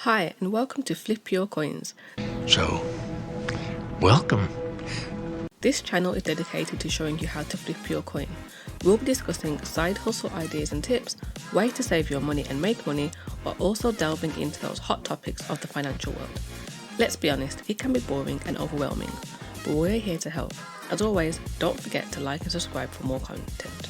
Hi, and welcome to Flip Your Coins. So, welcome. This channel is dedicated to showing you how to flip your coin. We'll be discussing side hustle ideas and tips, ways to save your money and make money, while also delving into those hot topics of the financial world. Let's be honest, it can be boring and overwhelming, but we're here to help. As always, don't forget to like and subscribe for more content.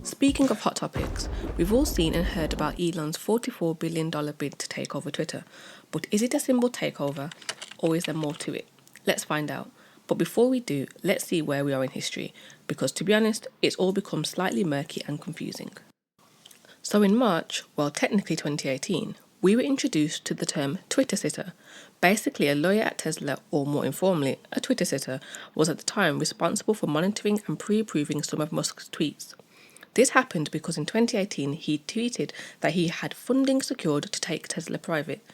Speaking of hot topics, we've all seen and heard about Elon's $44 billion bid to take over Twitter. But is it a simple takeover, or is there more to it? Let's find out. But before we do, let's see where we are in history, because to be honest, it's all become slightly murky and confusing. So in March, well technically 2018, we were introduced to the term Twitter sitter. Basically, a lawyer at Tesla, or more informally, a Twitter sitter, was at the time responsible for monitoring and pre-approving some of Musk's tweets. This happened because in 2018 he tweeted that he had funding secured to take Tesla private.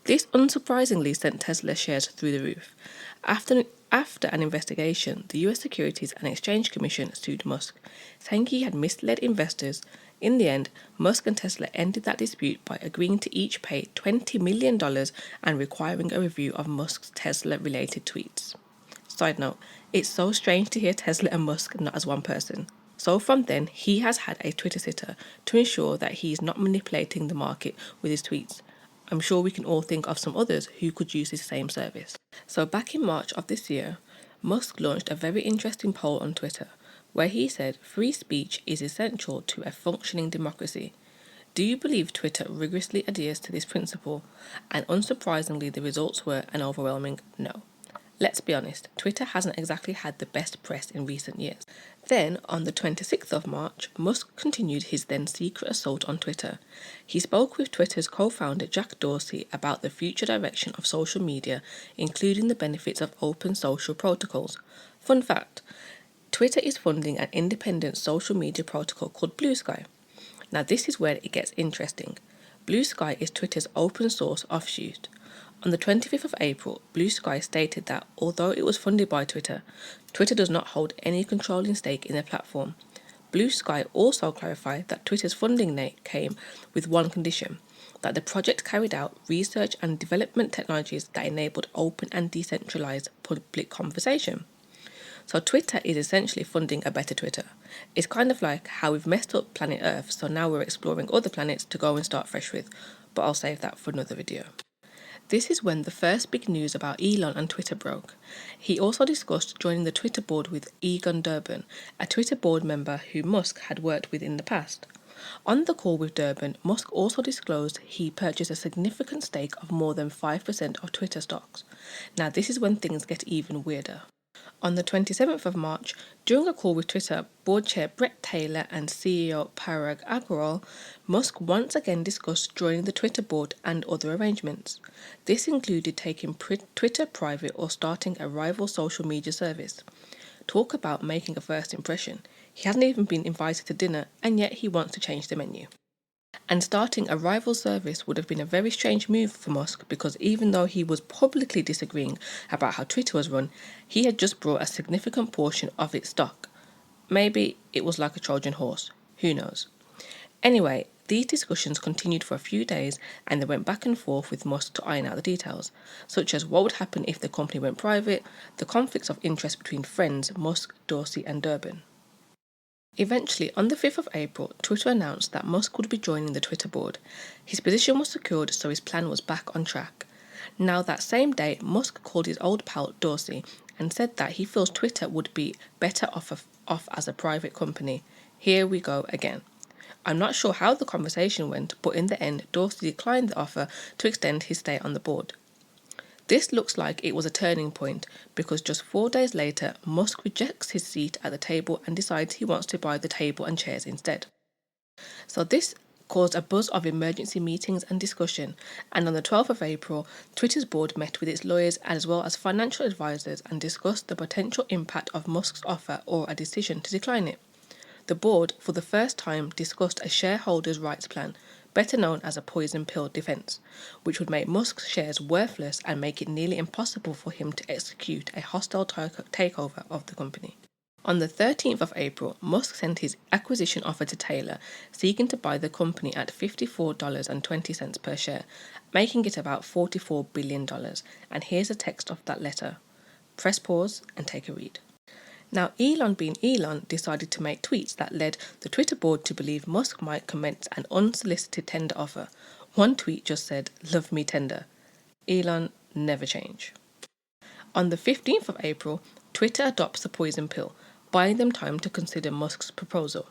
This unsurprisingly sent Tesla shares through the roof. After an investigation, the US Securities and Exchange Commission sued Musk, saying he had misled investors. In the end, Musk and Tesla ended that dispute by agreeing to each pay $20 million and requiring a review of Musk's Tesla-related tweets. Side note, it's so strange to hear Tesla and Musk not as one person. So from then, he has had a Twitter sitter to ensure that he is not manipulating the market with his tweets. I'm sure we can all think of some others who could use this same service. So back in March of this year, Musk launched a very interesting poll on Twitter where he said free speech is essential to a functioning democracy. Do you believe Twitter rigorously adheres to this principle? And unsurprisingly, the results were an overwhelming no. Let's be honest, Twitter hasn't exactly had the best press in recent years. Then, on the 26th of March, Musk continued his then secret assault on Twitter. He spoke with Twitter's co-founder Jack Dorsey about the future direction of social media, including the benefits of open social protocols. Fun fact, Twitter is funding an independent social media protocol called Blue Sky. Now this is where it gets interesting. Blue Sky is Twitter's open source offshoot. On the 25th of April, Blue Sky stated that although it was funded by Twitter, Twitter does not hold any controlling stake in the platform. Blue Sky also clarified that Twitter's funding came with one condition, that the project carried out research and development technologies that enabled open and decentralized public conversation. So Twitter is essentially funding a better Twitter. It's kind of like how we've messed up planet Earth, so now we're exploring other planets to go and start fresh with, but I'll save that for another video. This is when the first big news about Elon and Twitter broke. He also discussed joining the Twitter board with Egon Durbin, a Twitter board member who Musk had worked with in the past. On the call with Durbin, Musk also disclosed he purchased a significant stake of more than 5% of Twitter stocks. Now this is when things get even weirder. On the 27th of March, during a call with Twitter board chair Brett Taylor and CEO Parag Agrawal, Musk once again discussed joining the Twitter board and other arrangements. This included taking Twitter private or starting a rival social media service. Talk about making a first impression. He hasn't even been invited to dinner, and yet he wants to change the menu. And starting a rival service would have been a very strange move for Musk because even though he was publicly disagreeing about how Twitter was run, he had just brought a significant portion of its stock. Maybe it was like a Trojan horse, who knows. Anyway, these discussions continued for a few days and they went back and forth with Musk to iron out the details, such as what would happen if the company went private, the conflicts of interest between friends Musk, Dorsey and Durbin. Eventually, on the 5th of April, Twitter announced that Musk would be joining the Twitter board. His position was secured, so his plan was back on track. Now, that same day, Musk called his old pal Dorsey and said that he feels Twitter would be better off as a private company. Here we go again. I'm not sure how the conversation went, but in the end, Dorsey declined the offer to extend his stay on the board. This looks like it was a turning point because just 4 days later, Musk rejects his seat at the table and decides he wants to buy the table and chairs instead. So this caused a buzz of emergency meetings and discussion, and on the 12th of April, Twitter's board met with its lawyers as well as financial advisors and discussed the potential impact of Musk's offer or a decision to decline it. The board, for the first time, discussed a shareholders' rights plan, better known as a poison pill defense, which would make Musk's shares worthless and make it nearly impossible for him to execute a hostile takeover of the company. On the 13th of April, Musk sent his acquisition offer to Taylor, seeking to buy the company at $54.20 per share, making it about $44 billion. And here's a text of that letter. Press pause and take a read. Now, Elon, being Elon, decided to make tweets that led the Twitter board to believe Musk might commence an unsolicited tender offer. One tweet just said, "Love me tender." Elon, never change. On the 15th of April, Twitter adopts the poison pill, buying them time to consider Musk's proposal.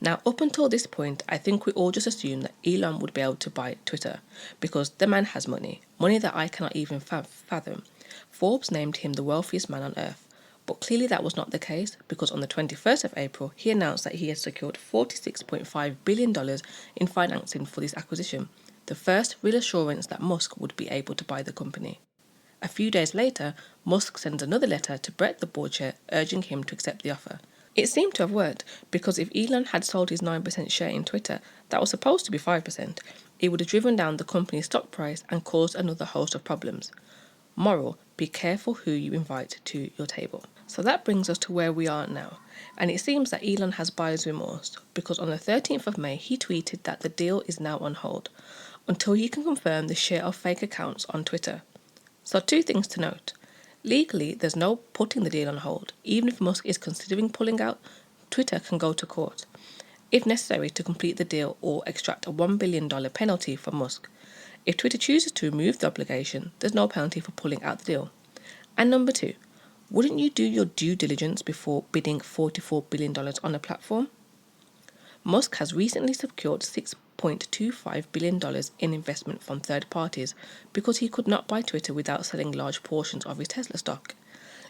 Now, up until this point, I think we all just assumed that Elon would be able to buy Twitter because the man has money that I cannot even fathom. Forbes named him the wealthiest man on earth. But clearly that was not the case because on the 21st of April, he announced that he had secured $46.5 billion in financing for this acquisition, the first real assurance that Musk would be able to buy the company. A few days later, Musk sends another letter to Brett, the board chair, urging him to accept the offer. It seemed to have worked because if Elon had sold his 9% share in Twitter, that was supposed to be 5%, it would have driven down the company's stock price and caused another host of problems. Moral, be careful who you invite to your table. So that brings us to where we are now. And it seems that Elon has buyer's remorse because on the 13th of May, he tweeted that the deal is now on hold until he can confirm the share of fake accounts on Twitter. So two things to note. Legally, there's no putting the deal on hold. Even if Musk is considering pulling out, Twitter can go to court, if necessary, to complete the deal or extract a $1 billion penalty from Musk. If Twitter chooses to remove the obligation, there's no penalty for pulling out the deal. And number two, wouldn't you do your due diligence before bidding $44 billion on a platform? Musk has recently secured $6.25 billion in investment from third parties because he could not buy Twitter without selling large portions of his Tesla stock.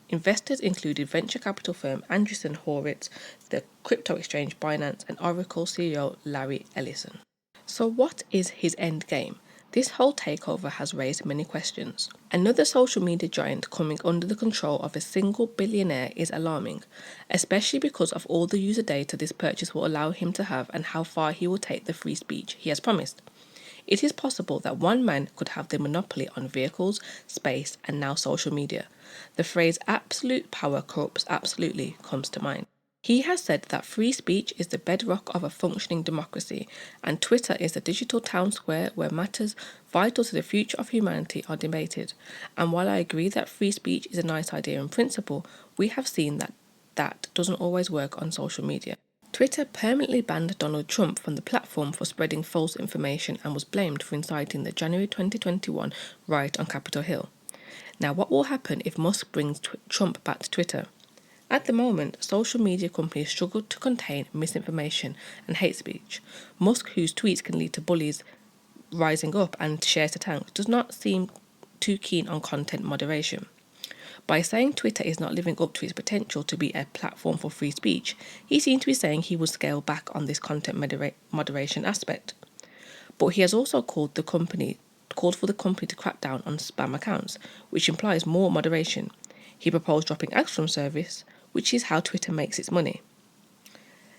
Investors included venture capital firm Andreessen Horowitz, the crypto exchange Binance, and Oracle CEO Larry Ellison. So what is his end game? This whole takeover has raised many questions. Another social media giant coming under the control of a single billionaire is alarming, especially because of all the user data this purchase will allow him to have and how far he will take the free speech he has promised. It is possible that one man could have the monopoly on vehicles, space, and now social media. The phrase "absolute power corrupts absolutely" comes to mind. He has said that free speech is the bedrock of a functioning democracy, and Twitter is the digital town square where matters vital to the future of humanity are debated. And while I agree that free speech is a nice idea in principle, we have seen that doesn't always work on social media. Twitter permanently banned Donald Trump from the platform for spreading false information and was blamed for inciting the January 2021 riot on Capitol Hill. Now, what will happen if Musk brings Trump back to Twitter? At the moment, social media companies struggle to contain misinformation and hate speech. Musk, whose tweets can lead to bullies rising up and shares to tank, does not seem too keen on content moderation. By saying Twitter is not living up to its potential to be a platform for free speech, he seems to be saying he would scale back on this content moderation aspect. But he has also called for the company to crack down on spam accounts, which implies more moderation. He proposed dropping ads from service, which is how Twitter makes its money.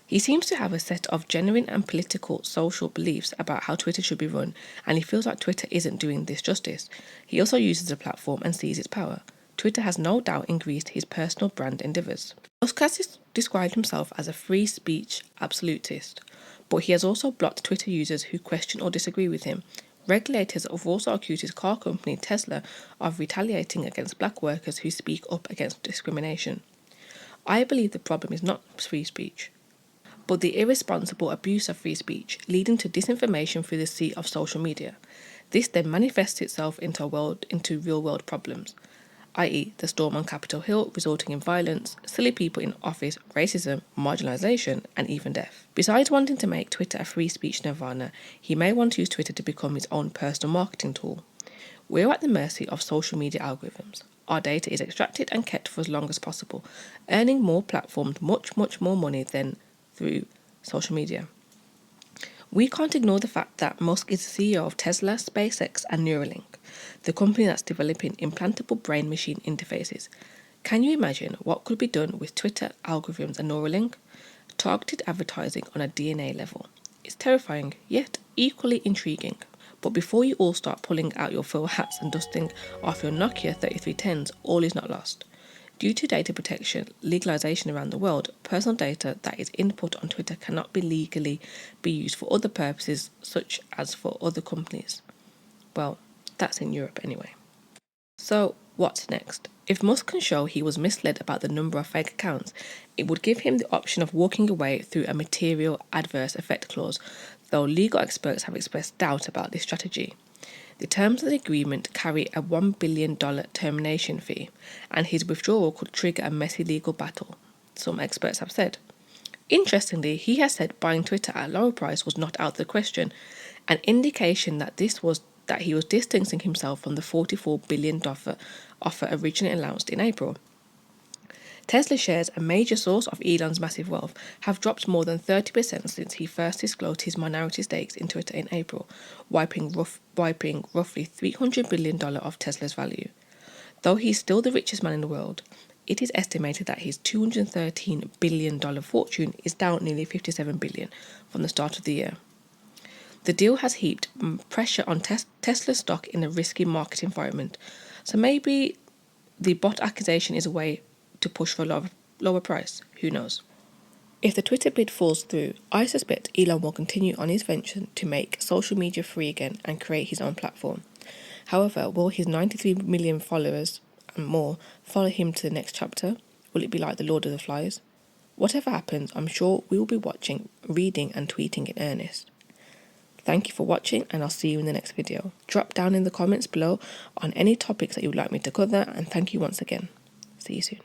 He seems to have a set of genuine and political social beliefs about how Twitter should be run, and he feels like Twitter isn't doing this justice. He also uses the platform and sees its power. Twitter has no doubt increased his personal brand endeavours. Musk has described himself as a free speech absolutist, but he has also blocked Twitter users who question or disagree with him. Regulators have also accused his car company Tesla of retaliating against black workers who speak up against discrimination. I believe the problem is not free speech, but the irresponsible abuse of free speech, leading to disinformation through the sea of social media. This then manifests itself into real-world problems, i.e. the storm on Capitol Hill resulting in violence, silly people in office, racism, marginalisation, and even death. Besides wanting to make Twitter a free speech nirvana, he may want to use Twitter to become his own personal marketing tool. We're at the mercy of social media algorithms. Our data is extracted and kept for as long as possible, earning more platforms much more money than through social media. We can't ignore the fact that Musk is the CEO of Tesla, SpaceX, and Neuralink, the company that's developing implantable brain-machine interfaces. Can you imagine what could be done with Twitter algorithms and Neuralink? Targeted advertising on a DNA level. It's terrifying, yet equally intriguing. But before you all start pulling out your fur hats and dusting off your Nokia 3310s, all is not lost. Due to data protection legalization around the world, personal data that is input on Twitter cannot be legally be used for other purposes, such as for other companies. Well, that's in Europe anyway. So, what's next? If Musk can show he was misled about the number of fake accounts, it would give him the option of walking away through a material adverse effect clause, though legal experts have expressed doubt about this strategy. The terms of the agreement carry a $1 billion termination fee, and his withdrawal could trigger a messy legal battle, some experts have said. Interestingly, he has said buying Twitter at a lower price was not out of the question, an indication that he was distancing himself from the $44 billion offer originally announced in April. Tesla shares, a major source of Elon's massive wealth, have dropped more than 30% since he first disclosed his minority stakes in Twitter in April, wiping roughly $300 billion of Tesla's value. Though he's still the richest man in the world, it is estimated that his $213 billion fortune is down nearly $57 billion from the start of the year. The deal has heaped pressure on Tesla stock in a risky market environment, so maybe the bot accusation is a way to push for a lower price. Who knows? If the Twitter bid falls through, I suspect Elon will continue on his venture to make social media free again and create his own platform. However, will his 93 million followers and more follow him to the next chapter? Will it be like the Lord of the Flies? Whatever happens, I'm sure we will be watching, reading and tweeting in earnest. Thank you for watching, and I'll see you in the next video. Drop down in the comments below on any topics that you would like me to cover, and thank you once again. See you soon.